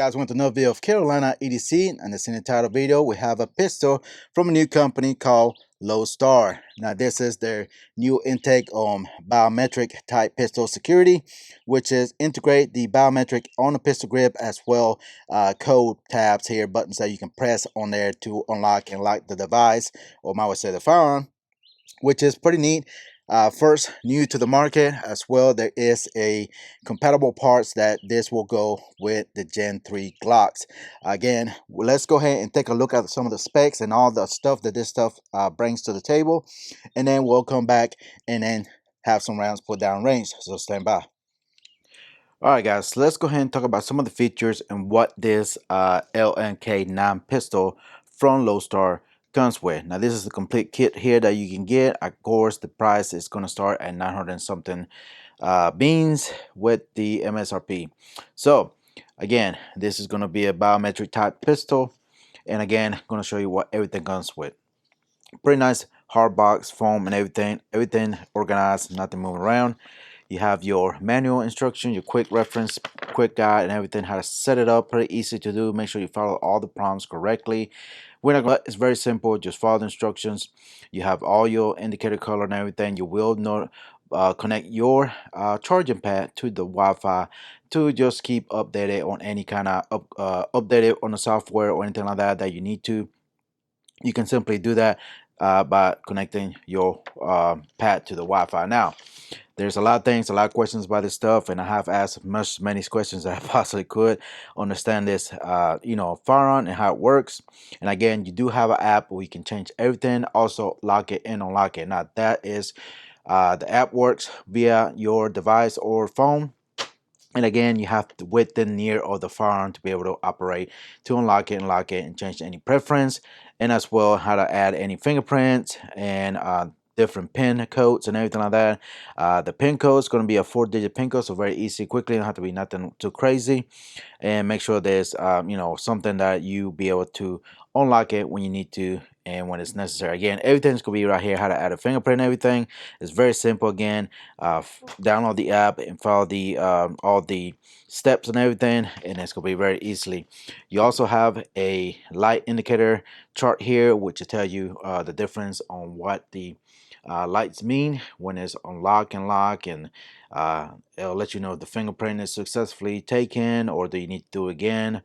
guys, welcome to another video of Carolina EDC, and this in the title video we have a pistol from a new company called Lodestar. Now this is their new intake on biometric type pistol security, which is integrate the biometric on the pistol grip as well code tabs here, buttons that you can press on there to unlock and lock the device, or I would say the firearm, which is pretty neat. First, new to the market as well, there is a compatible parts that this will go with the Gen 3 Glocks. Again, let's go ahead and take a look at some of the specs and all the stuff that this stuff brings to the table, and then we'll come back and then have some rounds put down range, so stand by. Alright guys, let's go ahead and talk about some of the features and what this LNK9 pistol from Lodestar comes with. Now this is the complete kit here that you can get. Of course, the price is going to start at 900 and something beans with the MSRP. So again, this is going to be a biometric type pistol, and again, I'm going to show you what everything comes with. Pretty nice hard box, foam and everything organized, nothing moving around. You have your manual instruction, your quick reference, quick guide, and everything, how to set it up. Pretty easy to do. Make sure you follow all the prompts correctly. It's very simple. Just follow the instructions. You have all your indicator color and everything. You will connect your charging pad to the Wi-Fi to just keep updated on any kind of updated on the software or anything like that you need to. You can simply do that by connecting your pad to the Wi-Fi. Now, there's a lot of things, a lot of questions about this stuff, and I have asked many questions that I possibly could understand this, firearm and how it works. And again, you do have an app where you can change everything, also lock it and unlock it. Now that is, the app works via your device or phone. And again, you have to width the near of the firearm to be able to operate, to unlock it and lock it and change any preference, and as well how to add any fingerprints and different pin codes and everything like that. The pin code is going to be a 4-digit pin code, so very easy, quickly, don't have to be nothing too crazy. And make sure there's something that you be able to unlock it when you need to and when it's necessary. Again, everything's gonna be right here, how to add a fingerprint and everything. It's very simple. Again, download the app and follow the all the steps and everything, and it's gonna be very easily. You also have a light indicator chart here, which will tell you the difference on what the lights mean when it's unlock and lock, and it'll let you know if the fingerprint is successfully taken or do you need to do it again,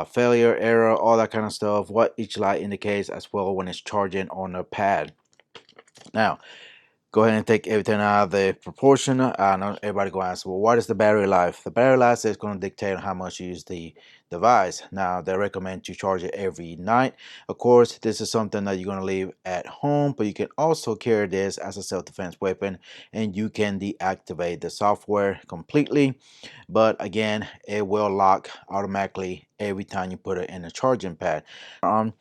failure, error, all that kind of stuff, what each light indicates, as well when it's charging on the pad. Now go ahead and take everything out of the proportion. I know everybody going to ask, well, what is the battery life? The battery life is going to dictate how much you use the device. Now, they recommend to charge it every night. Of course, this is something that you're going to leave at home, but you can also carry this as a self-defense weapon, and you can deactivate the software completely. But again, it will lock automatically every time you put it in a charging pad. But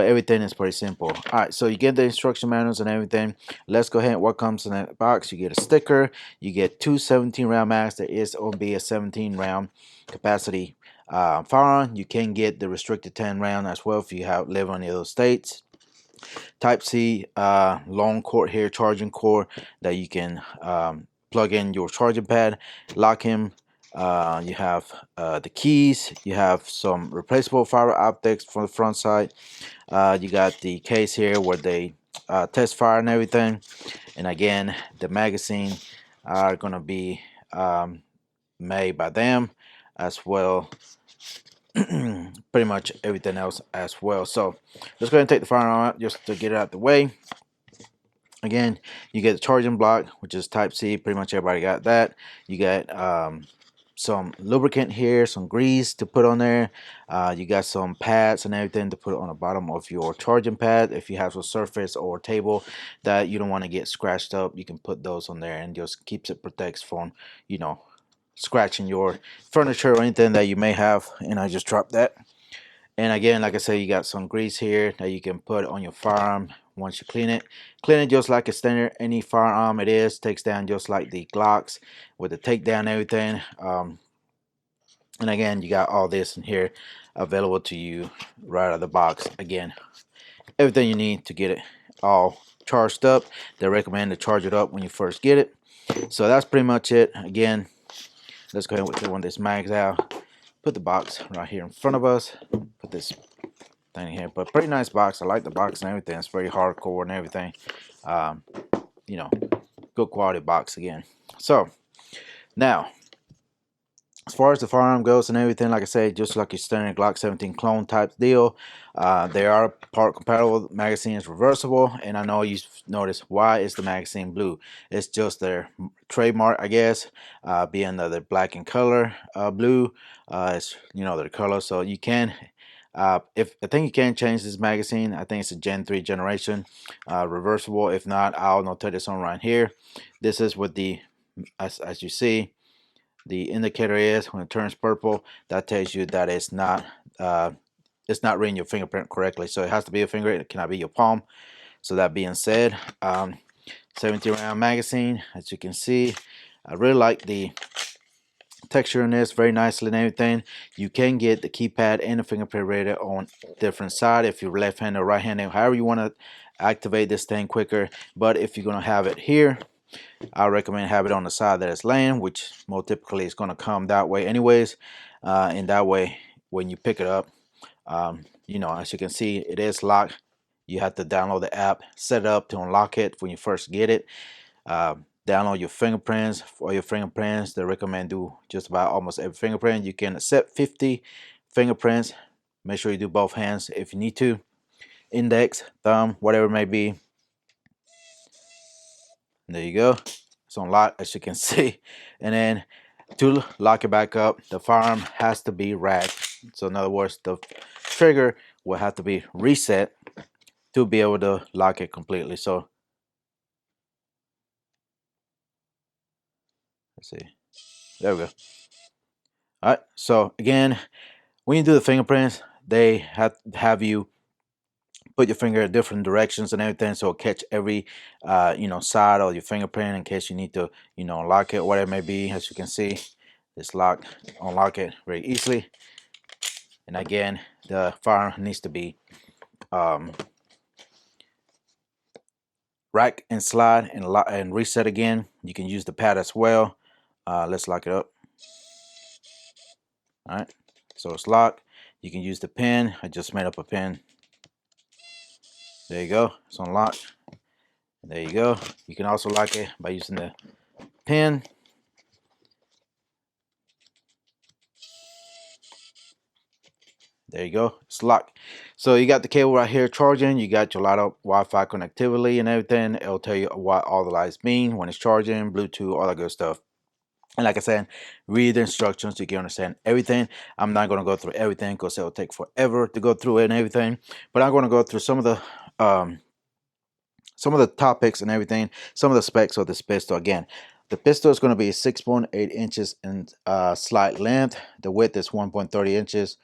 everything is pretty simple. All right, so you get the instruction manuals and everything. Let's go ahead. What comes in that box? You get a sticker. You get two 17-round mags. There is going to be a 17-round capacity firearm. You can get the restricted 10-round as well if you live on any of those states. Type C long cord here, charging cord that you can plug in your charging pad, lock him. You have the keys. You have some replaceable fiber optics for the front side. You got the case here where they test fire and everything. And again, the magazine are going to be made by them as well. Pretty much everything else as well. So let's go ahead and take the firearm out just to get it out the way. Again, you get the charging block, which is Type C. Pretty much everybody got that. You got some lubricant here, some grease to put on there. You got some pads and everything to put on the bottom of your charging pad. If you have a surface or table that you don't want to get scratched up, you can put those on there, and just keeps it protects from scratching your furniture or anything that you may have. And I just dropped that. And again, like I said, you got some grease here that you can put on your firearm once you clean it. Clean it just like a standard any firearm it is. Takes down just like the Glocks with the takedown and everything. And again, you got all this in here available to you right out of the box. Again, everything you need to get it all charged up. They recommend to charge it up when you first get it. So that's pretty much it. Again, let's go ahead and take one of these mags out. put the box right here in front of us. Put this thing here, but pretty nice box. I like the box and everything. It's very hardcore and everything. Um, you know, good quality box again. So now, as far as the firearm goes and everything, like I said, just like your standard Glock 17 clone type deal, they are part compatible. Magazine is reversible, and I know you've noticed why is the magazine blue. It's just their trademark, I guess, being the black in color blue. It's their color, so you can. If I think you can change this magazine, I think it's a Gen 3 generation, reversible. If not, I'll notate this on right here. This is with the, as you see, the indicator is when it turns purple. That tells you that it's not reading your fingerprint correctly. So it has to be a finger. It cannot be your palm. So that being said, 70 round magazine, as you can see, I really like the texture in this, very nicely and everything. You can get the keypad and the fingerprint reader on different side if you're left-handed or right-handed, however you want to activate this thing quicker. But if you're going to have it here, I recommend have it on the side that it's laying, which more typically is going to come that way anyways. And that way, when you pick it up, as you can see, it is locked. You have to download the app, set it up to unlock it when you first get it. Download your fingerprints. For your fingerprints, they recommend do just about almost every fingerprint. You can accept 50 fingerprints. Make sure you do both hands if you need to. Index, thumb, whatever it may be. There you go. It's unlocked, as you can see. And then to lock it back up, the firearm has to be racked. So in other words, the trigger will have to be reset to be able to lock it completely. So let's see. There we go. All right. So again, when you do the fingerprints, they have you put your finger in different directions and everything, so catch every side of your fingerprint in case you need to lock it, whatever it may be. As you can see, it's locked. Unlock it very easily. And again, the firearm needs to be rack and slide and lock and reset again. You can use the pad as well. Let's lock it up. All right, so it's locked. You can use the pin. I just made up a pin. There you go. It's unlocked. There you go. You can also lock it by using the pin. There you go. It's locked. So you got the cable right here charging. You got your lot of Wi-Fi connectivity and everything. It'll tell you what all the lights mean when it's charging, Bluetooth, all that good stuff. And like I said, read the instructions. You can understand everything. I'm not going to go through everything because it'll take forever to go through it and everything. But I'm going to go through some of the topics and everything, some of the specs of this pistol. Again, the pistol is going to be 6.8 inches in slide length. The width is 1.30 inches,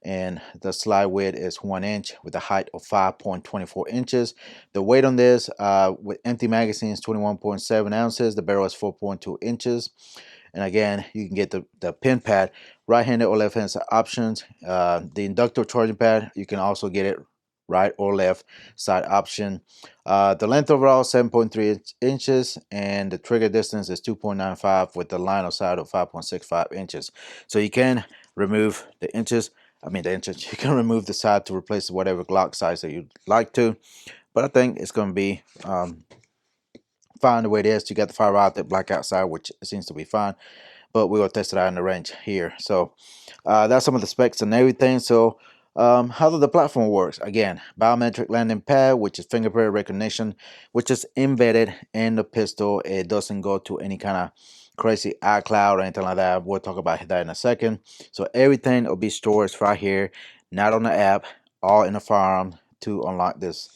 and the slide width is 1 inch with a height of 5.24 inches. The weight on this, with empty magazine, is 21.7 ounces. The barrel is 4.2 inches. And again, you can get the pin pad, right-handed or left-handed options. The inductor charging pad, you can also get it right or left side option. The length overall 7.3 inches, and the trigger distance is 2.95 with the line of sight of 5.65 inches. So you can remove the inches. You can remove the side to replace whatever Glock size that you'd like to. But I think it's going to be fine the way it is. You got the fire out there black outside, which seems to be fine. But we're going to test it out in the range here. So that's some of the specs and everything. So how the platform works. Again, Biometric LandingPad, which is fingerprint recognition, which is embedded in the pistol. It doesn't go to any kind of crazy iCloud or anything like that. We'll talk about that in a second. So everything will be stored right here, not on the app, all in the firearm to unlock this.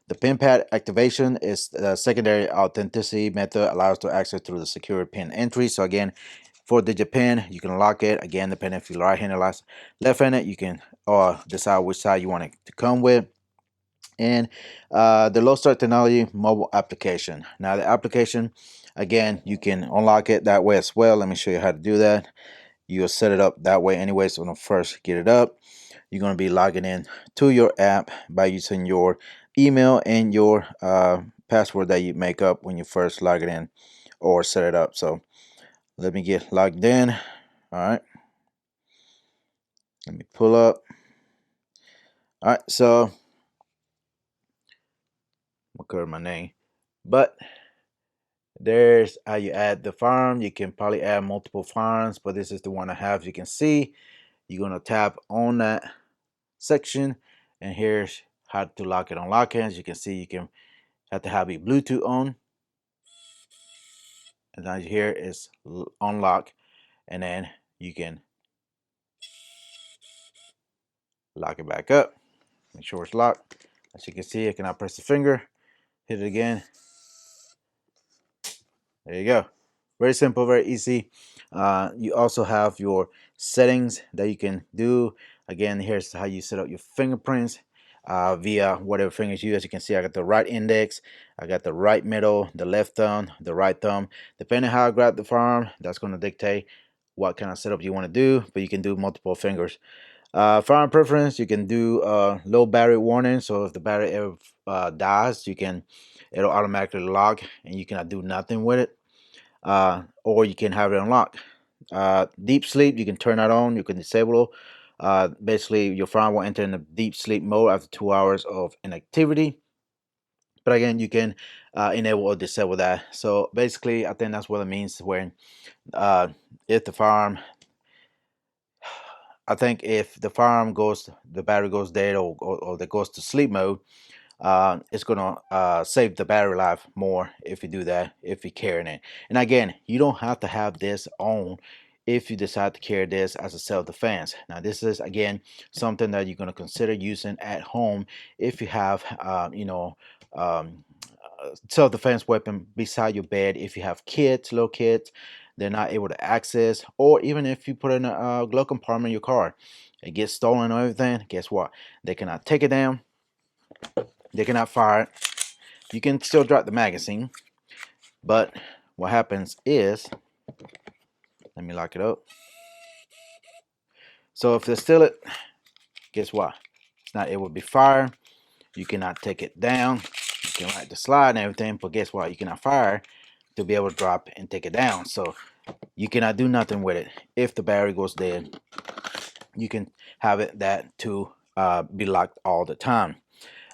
The pin pad activation is the secondary authenticity method, allows to access through the secure pin entry. So again, 4-digit pin, you can lock it. Again, depending if you're right-handed or left-handed, you can decide which side you want it to come with. And the Lodestar Technology mobile application. Now the application, again, you can unlock it that way as well. Let me show you how to do that. You'll set it up that way anyway. So when I first get it up, you're going to be logging in to your app by using your email and your password that you make up when you first log it in or set it up. So let me get logged in. All right. Let me pull up. All right, so I'll cover my name, but there's how you add the firearm. You can probably add multiple firearms, but this is the one I have. You can see you're gonna tap on that section, and here's how to lock it, unlock it. As you can see, you can have to have your Bluetooth on, and down here is unlock, and then you can lock it back up. Make sure it's locked. As you can see, I cannot press the finger, hit it again. There you go. Very simple, very easy. You also have your settings that you can do. Again, here's how you set up your fingerprints via whatever fingers you use. As you can see, I got the right index, I got the right middle, the left thumb, the right thumb. Depending how I grab the firearm, that's going to dictate what kind of setup you want to do, but you can do multiple fingers. Firearm preference, you can do low battery warning. So if the battery ever dies, it'll automatically lock and you cannot do nothing with it. Or you can have it unlocked. Deep sleep, you can turn that on, you can disable it. Basically, your firearm will enter in a deep sleep mode after 2 hours of inactivity. But again, you can enable or disable that. So basically, I think that's what it means when if the firearm, I think if the firearm goes, the battery goes dead or that goes to sleep mode, it's gonna save the battery life more if you do that, if you're carrying it. And again, you don't have to have this on if you decide to carry this as a self-defense. Now this is again something that you're going to consider using at home if you have um, self-defense weapon beside your bed. If you have kids, little kids, they're not able to access, or even if you put in a glove compartment in your car, it gets stolen or everything, guess what, they cannot take it down, they cannot fire it. You can still drop the magazine, but what happens is, let me lock it up. So if they steal it, guess what? It's not able to be fired. You cannot take it down. You can write the slide and everything, but guess what? You cannot fire to be able to drop and take it down. So you cannot do nothing with it. If the battery goes dead, you can have it that to be locked all the time.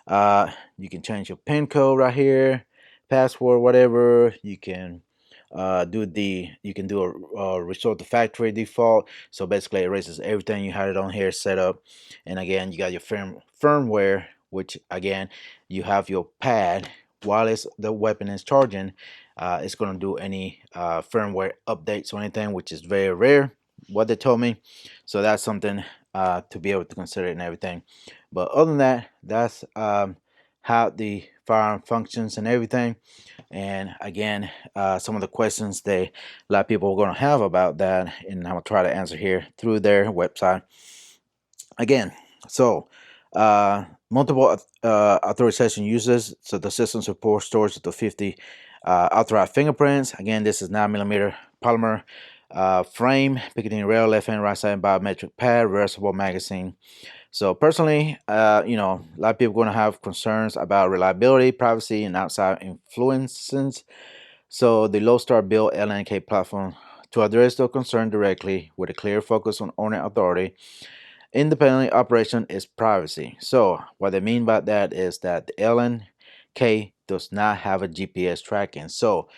You can change your pin code right here, password, whatever. You can you can do a restore to factory default. So basically, it erases everything you had it on here set up. And again, you got your firmware, which again, you have your pad while the weapon is charging. It's going to do any firmware updates or anything, which is very rare. What they told me, so that's something to be able to consider and everything. But other than that, that's how the firearm functions and everything. And again, some of the questions a lot of people are going to have about that, and I'm going to try to answer here through their website. Again, so multiple authorization users. So the system supports storage up to 50 authorized fingerprints. Again, this is 9mm polymer frame, picketing rail, left hand, right side, biometric pad, reversible magazine. So personally, a lot of people are going to have concerns about reliability, privacy, and outside influences. So the Lodestar built LNK platform to address the concern directly with a clear focus on owner authority. Independently operation is privacy. So what I mean by that is that the LNK does not have a GPS tracking. So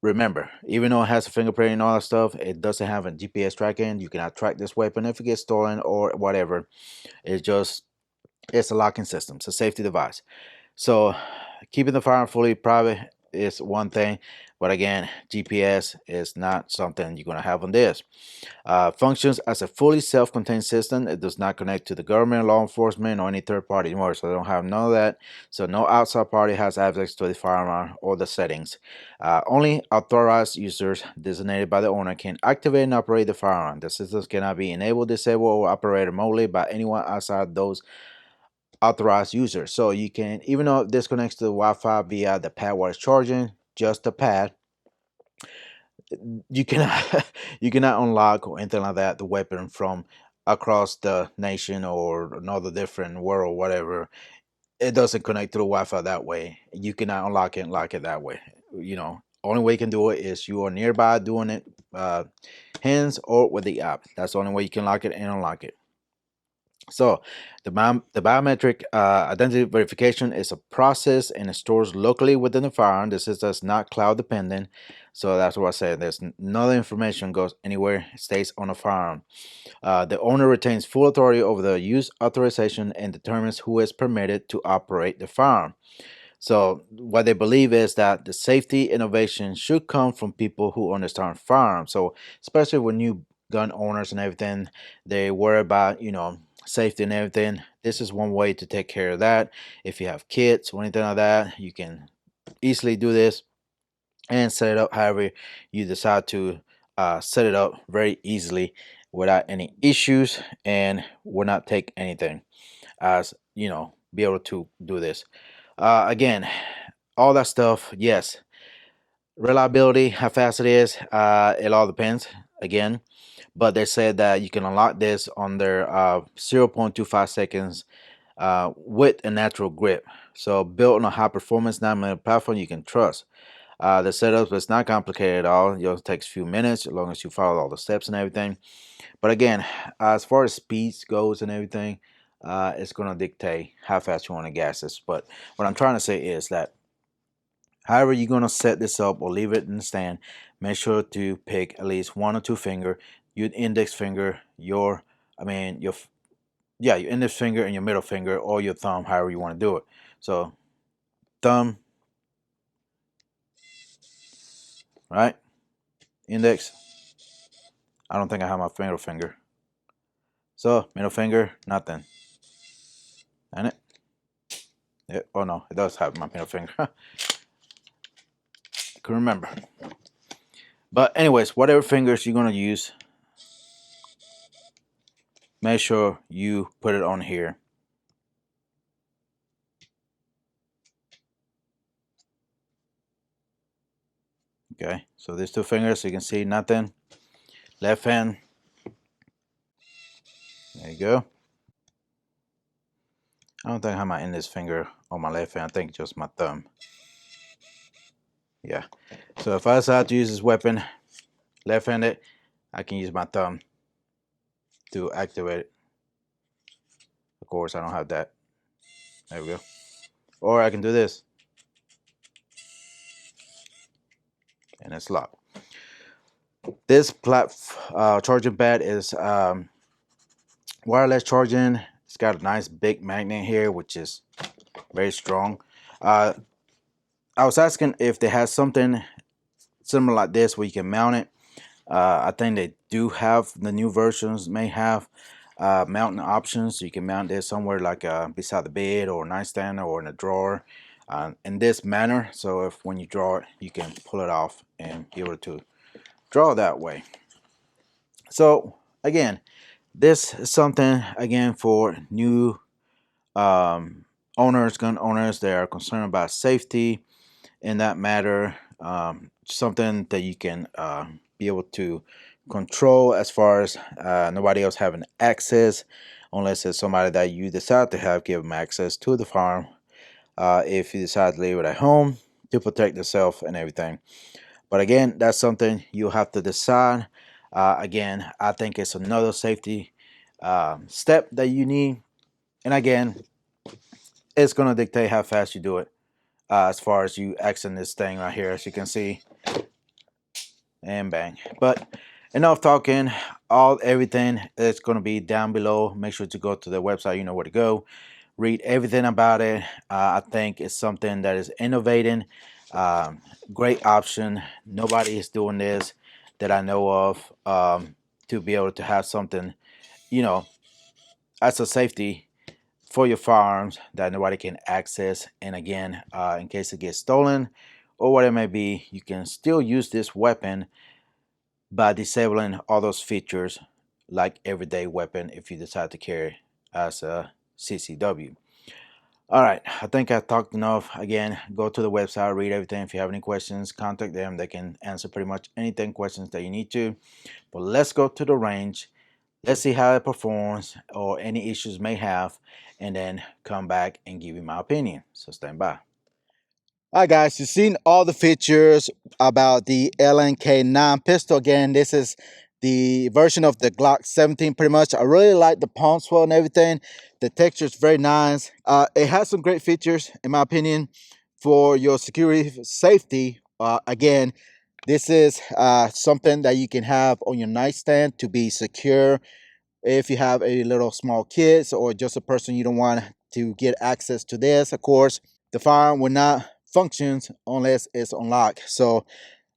remember, even though it has a fingerprint and all that stuff, it doesn't have a GPS tracking. You cannot track this weapon if it gets stolen or whatever. It's a locking system. It's a safety device. So keeping the firearm fully private is one thing, but again, GPS is not something you're going to have on this. Functions as a fully self-contained system. It does not connect to the government, law enforcement, or any third party anymore. So they don't have none of that. So no outside party has access to the firearm or the settings. Only authorized users designated by the owner can activate and operate the firearm. The systems cannot be enabled, disabled, or operated remotely by anyone outside those authorized users. So you can, even though this connects to the Wi-Fi via the pad while it's charging, just the pad, you cannot you cannot unlock or anything like that the weapon from across the nation or another different world, whatever. It doesn't connect to the Wi-Fi that way. You cannot unlock it and lock it that way. Only way you can do it is you are nearby doing it, hands or with the app. That's the only way you can lock it and unlock it. So the biometric identity verification is a process and it stores locally within the firearm. This is just not cloud dependent. So that's what I said. There's no information goes anywhere. It stays on the firearm. The owner retains full authority over the use authorization and determines who is permitted to operate the firearm. So what they believe is that the safety innovation should come from people who understand firearms. So especially with new gun owners and everything, they worry about, safety and everything. This is one way to take care of that. If you have kids or anything like that, you can easily do this and set it up however you decide to set it up very easily without any issues and will not take anything as be able to do this. Again, all that stuff, yes. Reliability, how fast it is, it all depends again. But they said that you can unlock this under 0.25 seconds with a natural grip. So built on a high performance 9mm platform you can trust. The setup is not complicated at all. It just takes a few minutes as long as you follow all the steps and everything. But again, as far as speeds goes and everything, it's going to dictate how fast you want to gas this. But what I'm trying to say is that however you're going to set this up or leave it in the stand, make sure to pick at least one or two finger, your index finger, your index finger and your middle finger or your thumb, however you want to do it. So thumb, right? Index. I don't think I have my middle finger. So middle finger, nothing. And it? Yeah, oh no, it does have my middle finger. I can remember. But anyways, whatever fingers you're going to use, make sure you put it on here. Okay, so these two fingers, you can see nothing. Left hand. There you go. I don't think I have my index finger on my left hand. I think just my thumb. Yeah. So if I decide to use this weapon left-handed, I can use my thumb to activate it. Of course, I don't have that. There we go. Or I can do this. And it's locked. This charging pad is wireless charging. It's got a nice big magnet here, which is very strong. I was asking if they had something similar like this where you can mount it. I think they do have, the new versions may have mounting options. So you can mount this somewhere like beside the bed or nightstand or in a drawer in this manner. So if when you draw it, you can pull it off and be able to draw that way. So again, this is something again for new owners, gun owners. They are concerned about safety in that matter. Something that you can be able to control as far as nobody else having access, unless it's somebody that you decide to have give them access to the farm. If you decide to leave it at home to protect yourself and everything. But again, that's something you have to decide. Again, I think it's another safety step that you need. And again, it's going to dictate how fast you do it. As far as you accessing this thing right here, as you can see, and bang. But enough talking. Everything is going to be down below. Make sure to go to the website. You know where to go. Read everything about it. I think it's something that is innovating. Great option. Nobody is doing this that I know of, to be able to have something, as a safety for your firearms that nobody can access. And again, in case it gets stolen or what it may be, you can still use this weapon by disabling all those features like everyday weapon if you decide to carry as a CCW. All right, I think I talked enough. Again, go to the website, read everything. If you have any questions, contact them. They can answer pretty much anything questions that you need to. But let's go to the range. Let's see how it performs or any issues may have, and then come back and give you my opinion. So stand by. All right, guys, you've seen all the features about the LNK9 pistol. Again, this is the version of the Glock 17 pretty much. I really like the palm swell and everything. The texture is very nice. It has some great features, in my opinion, for your security safety. Again, this is something that you can have on your nightstand to be secure if you have a little small kids or just a person you don't want to get access to this. Of course, the firearm will not function unless it's unlocked. So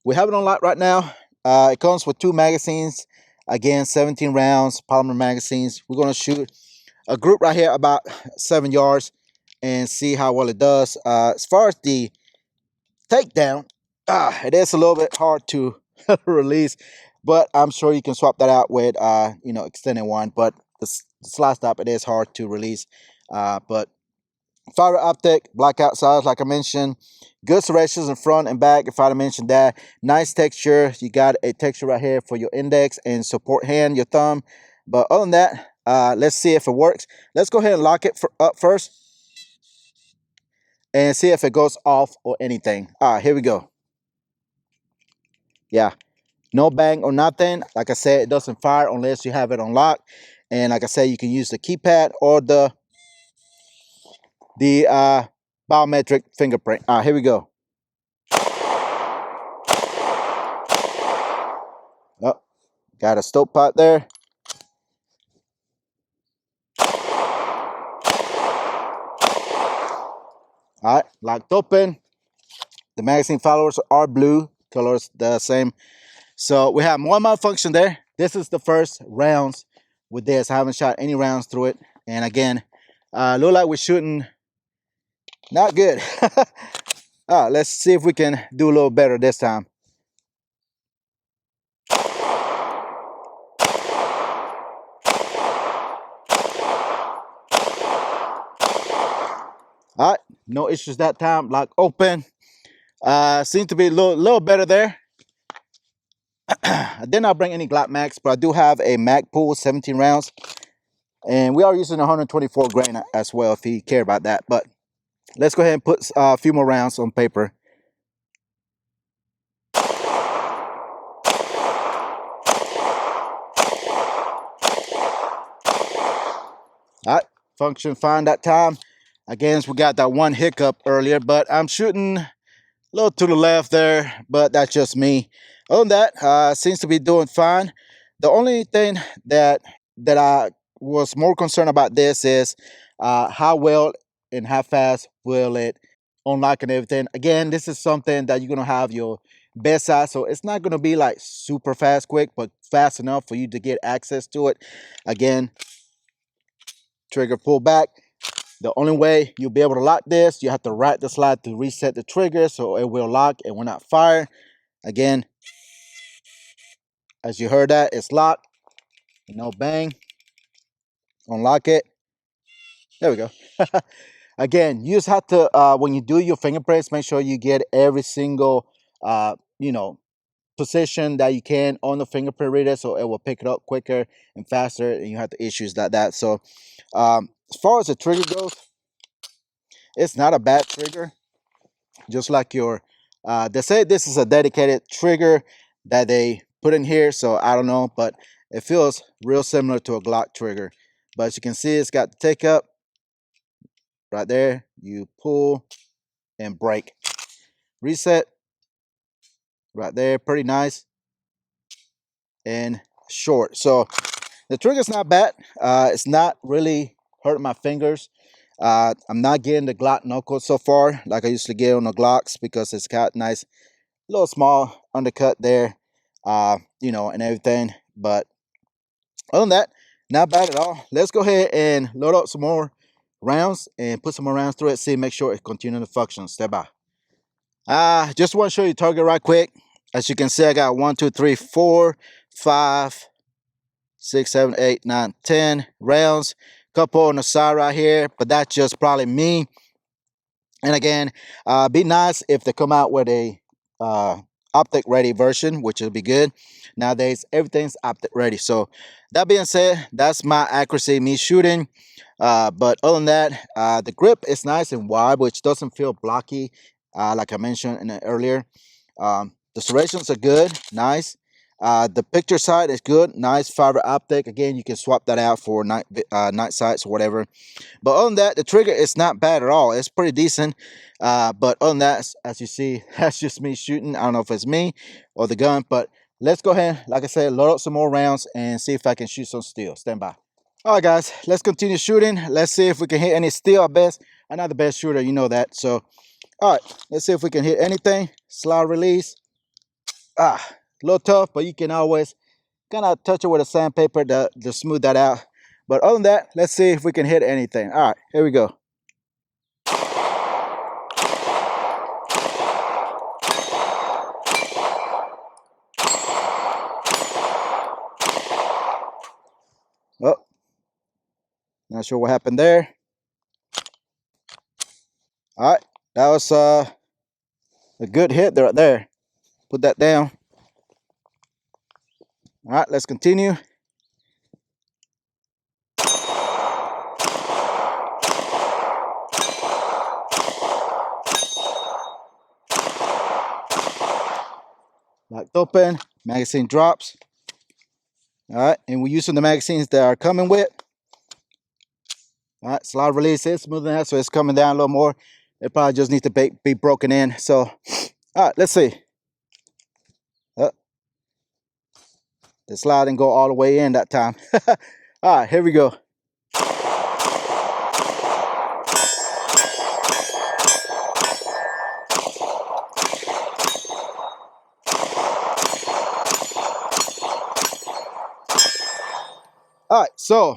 we have it unlocked right now. It comes with 2 magazines. Again, 17 rounds, polymer magazines. We're going to shoot a group right here about 7 yards and see how well it does. As far as the takedown, it is a little bit hard to release, but I'm sure you can swap that out with extended one. But the slide stop, it is hard to release. But fiber optic, blackout size, like I mentioned, good serrations in front and back. If I'd mentioned that, nice texture. You got a texture right here for your index and support hand, your thumb. But other than that, let's see if it works. Let's go ahead and lock it up first and see if it goes off or anything. All right, here we go. Yeah, no bang or nothing. Like I said, it doesn't fire unless you have it unlocked. And like I said, you can use the keypad or the biometric fingerprint. All right, here we go. Oh, got a stovepipe there. All right, locked open. The magazine followers are blue, colors the same. So we have one malfunction there. This is the first rounds with this. I haven't shot any rounds through it. And again, look like we're shooting not good. Let's see if we can do a little better this time. All right, no issues that time. Lock open. Seems to be a little better there. I did not bring any Glock Max, but I do have a Mag pool, 17 rounds. And we are using 124 grain as well, if you care about that. But let's go ahead and put a few more rounds on paper. All right, function fine that time. Again, we got that one hiccup earlier, but I'm shooting a little to the left there, but that's just me. Other than that, seems to be doing fine. The only thing that I was more concerned about this is how well and how fast will it unlock and everything. Again, this is something that you're gonna have your bedside, so it's not gonna be like super fast, quick, but fast enough for you to get access to it. Again, trigger pull back. The only way you'll be able to lock this, you have to right the slide to reset the trigger so it will lock and will not fire. Again, as you heard that, it's locked. No bang. Unlock it. There we go. Again, you just have to, when you do your fingerprints, make sure you get every single, position that you can on the fingerprint reader so it will pick it up quicker and faster, and you have the issues like that. So as far as the trigger goes, it's not a bad trigger. Just like your, they say this is a dedicated trigger that they put in here, so I don't know, but it feels real similar to a Glock trigger. But as you can see, it's got the take up right there. You pull and break. Reset right there, pretty nice and short. So the trigger's not bad. It's not really hurting my fingers. I'm not getting the Glock knuckle so far like I used to get on the Glocks because it's got nice little small undercut there, and everything. But other than that, not bad at all. Let's go ahead and load up some more rounds and put some more rounds through it. See, make sure it continues to function. Step by. Just want to show you target right quick. As you can see, I got 1, 2, 3, 4, 5, 6, 7, 8, 9, 10 rounds. Couple on the side right here, but that's just probably me. And again, be nice if they come out with a optic ready version, which will be good. Nowadays, everything's optic ready. So that being said, that's my accuracy, me shooting. But other than that, the grip is nice and wide, which doesn't feel blocky, like I mentioned earlier. The serrations are good, nice. The picture side is good, nice fiber optic. Again, you can swap that out for night sights or whatever. But other than that, the trigger is not bad at all. It's pretty decent. But other than that, as you see, that's just me shooting. I don't know if it's me or the gun, but let's go ahead, like I said, load up some more rounds and see if I can shoot some steel. Stand by. All right, guys, let's continue shooting. Let's see if we can hit any steel. I'm not the best shooter, you know that. So, all right, let's see if we can hit anything. Slide release. A little tough, but you can always kind of touch it with a sandpaper to smooth that out. But other than that, let's see if we can hit anything. All right, here we go. Oh, not sure what happened there. All right, that was a good hit right there. Put that down. All right, let's continue. Locked open, magazine drops. All right, and we're using the magazines that are coming with. All right, slide release is smoothing out, so it's coming down a little more. It probably just needs to be broken in. So, all right, let's see. The slide didn't go all the way in that time. All right, here we go. All right, so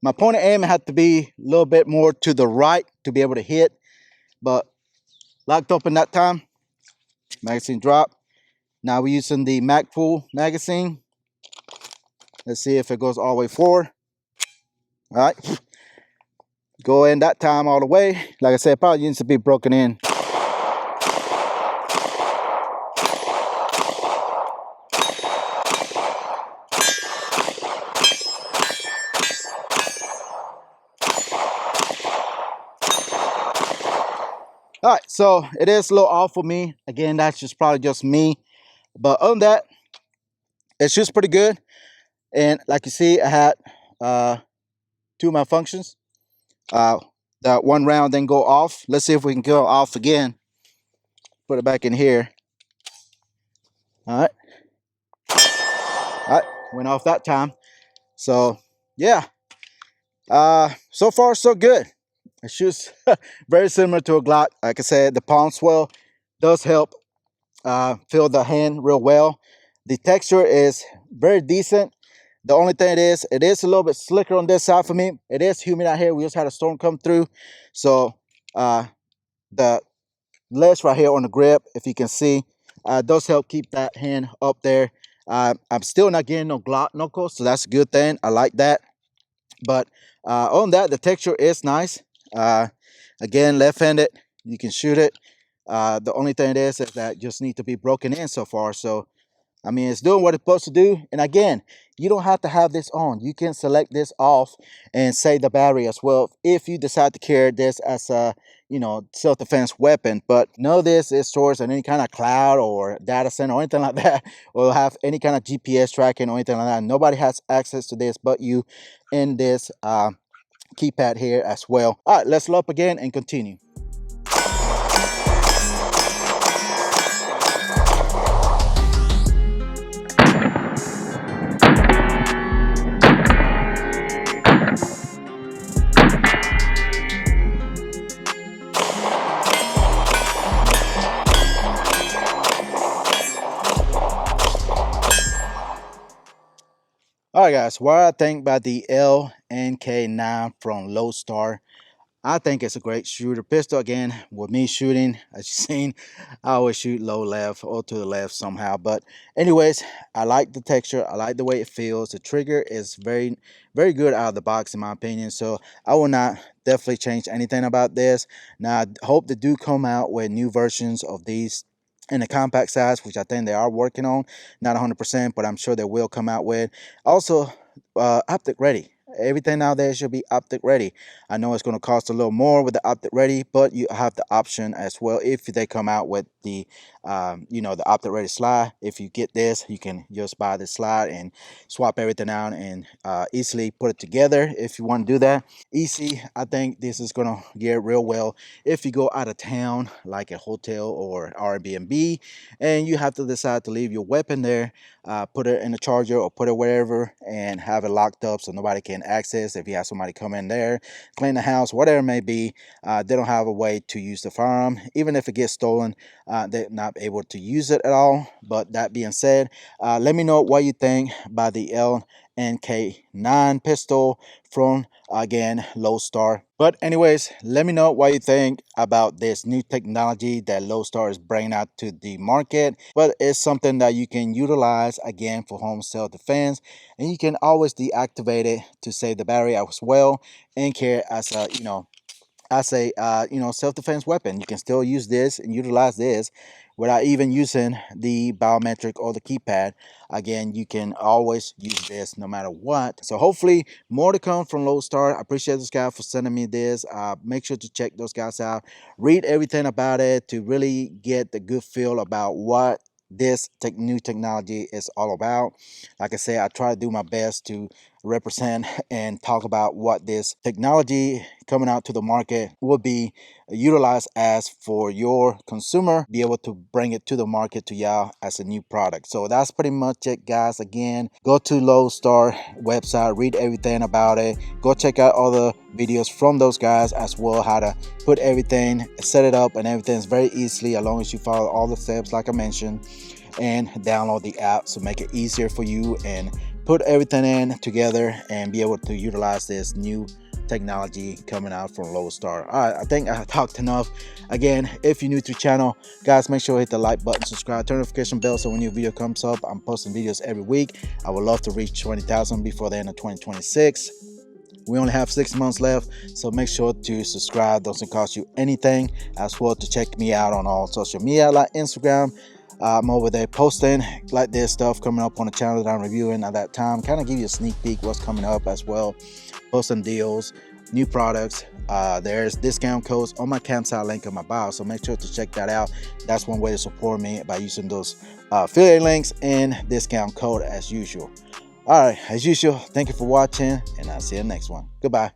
my point of aim had to be a little bit more to the right to be able to hit, but locked open that time. Magazine drop. Now we're using the Magpool magazine. Let's see if it goes all the way forward. All right, go in that time all the way. Like I said, probably needs to be broken in. All right, so it is a little off for me. Again, that's just probably just me. But other than that, it shoots pretty good. And like you see, I had two malfunctions. That one round then go off. Let's see if we can go off again. Put it back in here. All right. All right, went off that time. So yeah, so far so good. It shoots very similar to a Glock. Like I said, the palm swell does help feel the hand real well. The texture is very decent. The only thing it is a little bit slicker on this side for me. It is humid out here. We just had a storm come through. So the ledge right here on the grip, if you can see, does help keep that hand up there. I'm still not getting no Glock knuckles, so that's a good thing. I like that. But on that, the texture is nice. Again, left-handed, you can shoot it. The only thing it is that just need to be broken in so far. So I mean, it's doing what it's supposed to do. And again, you don't have to have this on. You can select this off and save the battery as well if you decide to carry this as a, you know, self-defense weapon. But none of this is stored in any kind of cloud or data center or anything like that, or have any kind of GPS tracking or anything like that. Nobody has access to this but you in this keypad here as well. All right, let's load up again and continue. All right, guys, what I think about the LNK9 from Lodestar. I think it's a great shooter pistol. Again, with me shooting, as you've seen, I always shoot low left or to the left somehow. But anyways, I like the texture. I like the way it feels. The trigger is very, very good out of the box in my opinion. So I will not definitely change anything about this. Now, I hope they do come out with new versions of these in the compact size, which I think they are working on. Not 100%, but I'm sure they will come out with. Also, optic ready. everything out there should be optic ready. I know it's going to cost a little more with the optic ready, but you have the option as well if they come out with the the optic ready slide. If you get this, you can just buy the slide and swap everything out and easily put it together. If you want to do that easy, I think this is going to get real well if you go out of town like a hotel or Airbnb and you have to decide to leave your weapon there, put it in a charger or put it wherever and have it locked up so nobody can access. If you have somebody come in there, clean the house, whatever it may be, they don't have a way to use the firearm. Even if it gets stolen, they're not able to use it at all. But that being said, let me know what you think about the LNK9 pistol from, again, Lodestar. But anyways, let me know what you think about this new technology that Lodestar is bringing out to the market. But it's something that you can utilize again for home self-defense, and you can always deactivate it to save the battery as well and carry it as a self-defense weapon. You can still use this and utilize this without even using the biometric or the keypad. Again, you can always use this no matter what. So hopefully more to come from Lodestar. I appreciate this guy for sending me this. Make sure to check those guys out, read everything about it to really get the good feel about what this new technology is all about. Like I said, I try to do my best to represent and talk about what this technology coming out to the market will be utilized as for your consumer, be able to bring it to the market to y'all as a new product. So that's pretty much it, guys. Again, go to Lodestar website, read everything about it, go check out all the videos from those guys as well, how to put everything, set it up, and everything's very easily as long as you follow all the steps like I mentioned, and download the app to make it easier for you and put everything in together and be able to utilize this new technology coming out from Lodestar. All right, I think I talked enough. Again, if you're new to the channel, guys, make sure to hit the like button, subscribe, turn notification bell so when your video comes up. I'm posting videos every week. I would love to reach 20,000 before the end of 2026. We only have 6 months left, so make sure to subscribe. Doesn't cost you anything. As well, to check me out on all social media like Instagram. I'm over there posting like this stuff coming up on the channel that I'm reviewing at that time. Kind of give you a sneak peek what's coming up as well. Posting deals, new products. There's discount codes on my campsite link in my bio, so make sure to check that out. That's one way to support me, by using those affiliate links and discount code as usual. All right, as usual, thank you for watching, and I'll see you in the next one. Goodbye.